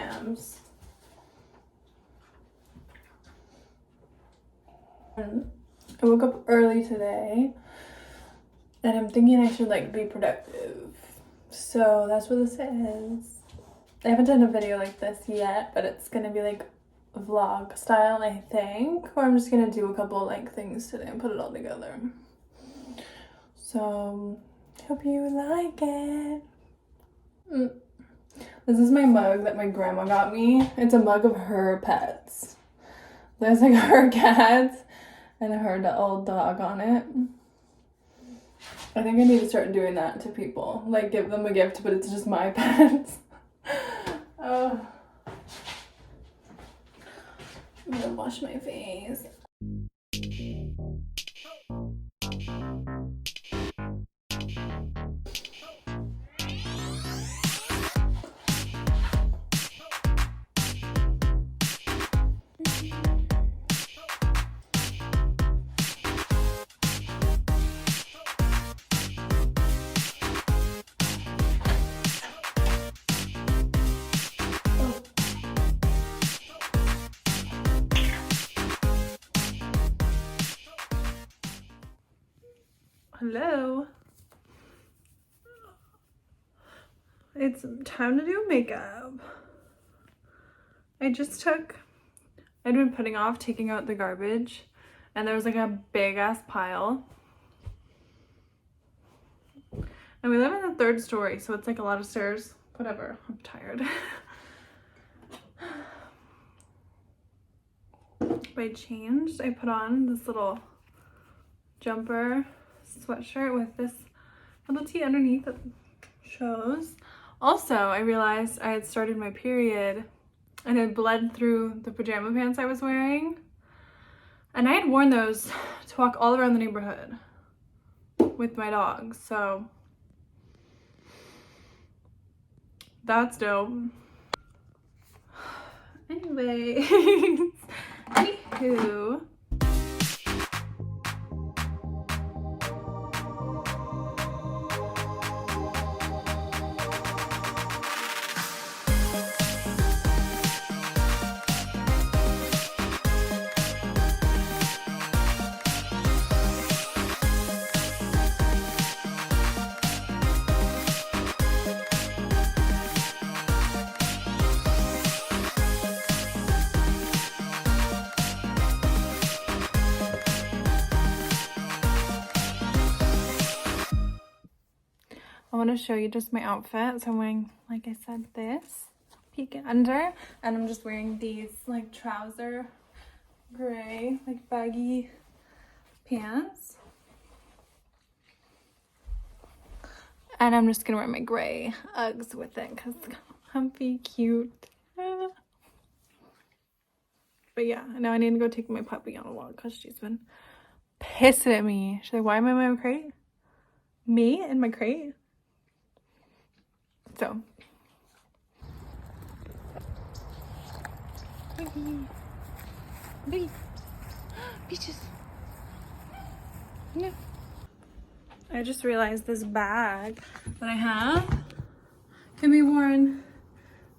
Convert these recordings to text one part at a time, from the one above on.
pajamas. I woke up early today and I'm thinking I should like be productive. So that's what this is. I haven't done a video like this yet, but it's gonna be like vlog style, I think. Or I'm just gonna do a couple like things today and put it all together. So hope you like it. This is my mug that my grandma got me. It's a mug of her pets. There's like her cats and her old dog on it. I think I need to start doing that to people. Like give them a gift, but it's just my pets. Oh. I'm gonna wash my face. Hello. It's time to do makeup. I'd been putting off taking out the garbage and there was like a big ass pile. And we live in the 3rd story, so it's like a lot of stairs. Whatever, I'm tired. But I changed. I put on this little jumper sweatshirt with this little tee underneath that shows. Also, I realized I had started my period and it bled through the pajama pants I was wearing. And I had worn those to walk all around the neighborhood with my dog, so that's dope. Anyways, anywho. I want to show you just my outfit. So I'm wearing, like I said, this peek under, and I'm just wearing these like trouser gray, like baggy pants. And I'm just gonna wear my gray Uggs with it because it's comfy, cute. But yeah, now I need to go take my puppy on a walk because she's been pissing at me. She's like, why am I in my crate? Me in my crate? So. Biggie. Beaches. No. I just realized this bag that I have can be worn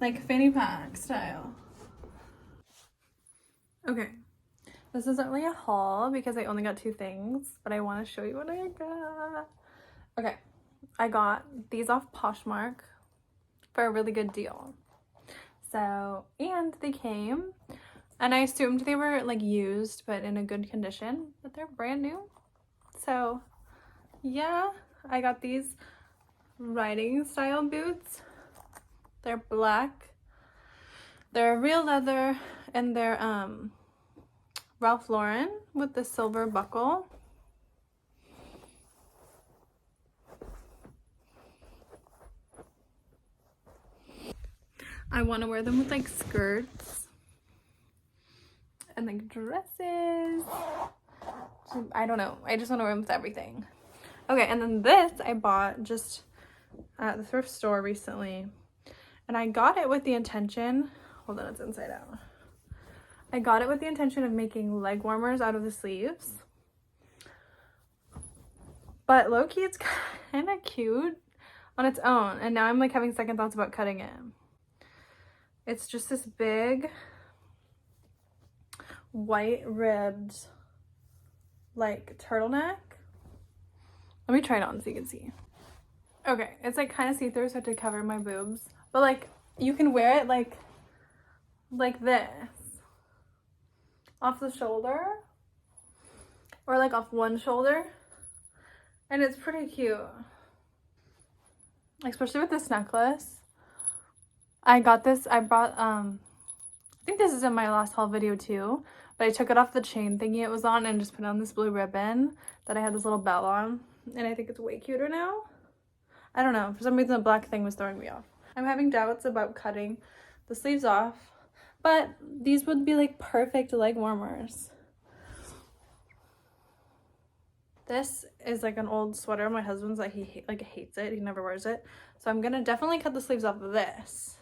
like fanny pack style. Okay. This isn't really a haul because I only got 2 things, but I want to show you what I got. Okay. I got these off Poshmark for a really good deal. So, and they came, and I assumed they were like used but in a good condition, but they're brand new. So yeah, I got these riding style boots. They're black, they're real leather, and they're Ralph Lauren with the silver buckle. I want to wear them with like skirts and like dresses. I don't know. I just want to wear them with everything. Okay, and then this I bought just at the thrift store recently. And I got it with the intention, hold on, it's inside out. I got it with the intention of making leg warmers out of the sleeves. But low-key, it's kind of cute on its own. And now I'm like having second thoughts about cutting it. It's just this big white ribbed like turtleneck. Let me try it on so you can see. Okay, it's like kind of see-through, so I have to cover my boobs. But like you can wear it like this. Off the shoulder. Or like off one shoulder. And it's pretty cute. Especially with this necklace. I got this, I brought, I think this is in my last haul video too. But I took it off the chain thingy it was on and just put on this blue ribbon that I had this little bell on. And I think it's way cuter now. I don't know. For some reason the black thing was throwing me off. I'm having doubts about cutting the sleeves off. But these would be like perfect leg warmers. This is like an old sweater my husband's that he hates it. He never wears it. So I'm gonna definitely cut the sleeves off of this.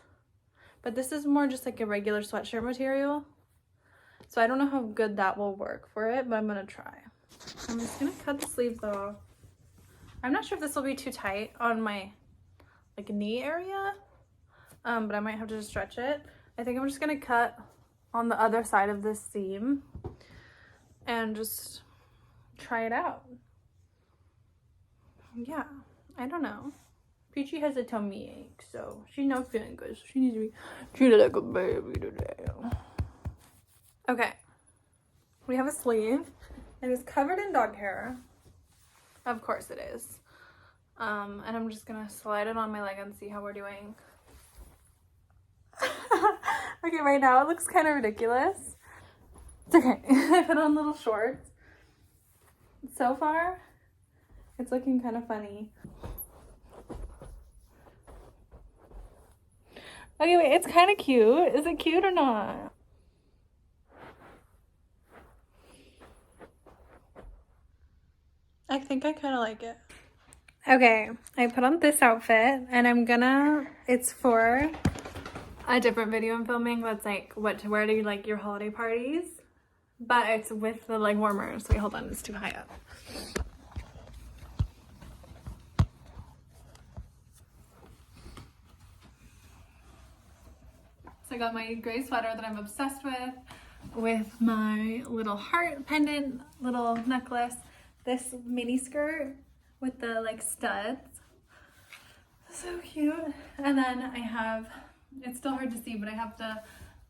But this is more just like a regular sweatshirt material. So I don't know how good that will work for it, but I'm gonna try. I'm just gonna cut the sleeves off. I'm not sure if this will be too tight on my like knee area, but I might have to just stretch it. I think I'm just gonna cut on the other side of this seam and just try it out. Yeah, I don't know. Peachy has a tummy ache, so she's not feeling good. So she needs to be treated like a baby today. Okay, we have a sleeve. It is covered in dog hair. Of course it is. And I'm just gonna slide it on my leg and see how we're doing. Okay, right now it looks kind of ridiculous. It's okay. I put on little shorts. So far, it's looking kind of funny. Okay, wait, it's kind of cute. Is it cute or not? I think I kind of like it. Okay, I put on this outfit and it's for a different video I'm filming that's like what to wear to like your holiday parties. But it's with the leg warmers. Wait, hold on, it's too high up. So I got my gray sweater that I'm obsessed with my little heart pendant, little necklace, this mini skirt with the like studs. So cute. And then I have, it's still hard to see, but I have the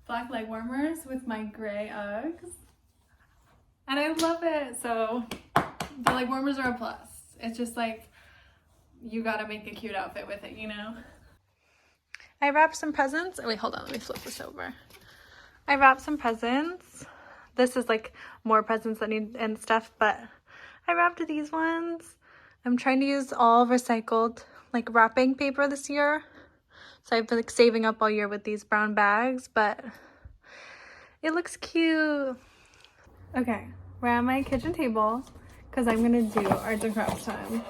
black leg warmers with my gray Uggs. And I love it. So the leg warmers are a plus. It's just like, you gotta make a cute outfit with it, you know? I wrapped some presents. Wait, hold on, let me flip this over. I wrapped some presents. This is like more presents that need and stuff, but I wrapped these ones. I'm trying to use all recycled like wrapping paper this year. So I've been like saving up all year with these brown bags, but it looks cute. Okay, we're at my kitchen table because I'm gonna do arts and crafts time.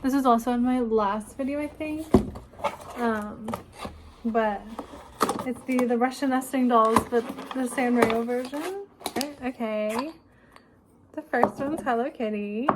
This is also in my last video, I think. But it's the Russian nesting dolls, but the Sanrio version. Okay. The first one's Hello Kitty.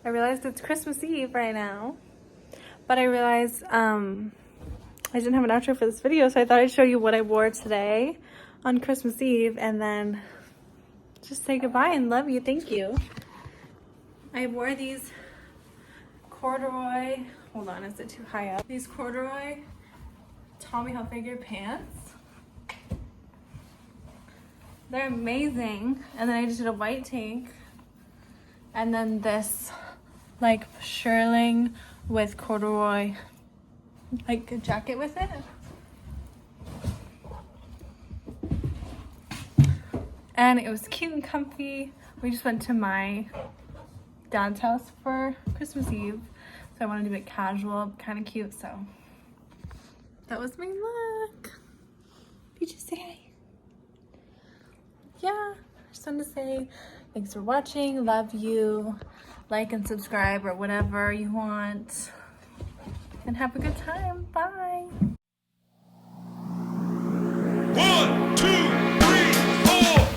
I realized it's Christmas Eve right now, but I realized I didn't have an outro for this video, so I thought I'd show you what I wore today on Christmas Eve and then just say goodbye and love you. Thank you. I wore these corduroy, hold on, is it too high up? These corduroy Tommy Hilfiger pants. They're amazing. And then I just did a white tank. And then this like shearling with corduroy like a jacket with it. And it was cute and comfy. We just went to my dad's house for Christmas Eve. So I wanted to be casual, kind of cute, so that was my look. Did you say hi? Yeah, just wanted to say thanks for watching, love you, like and subscribe or whatever you want, and have a good time. Bye. 1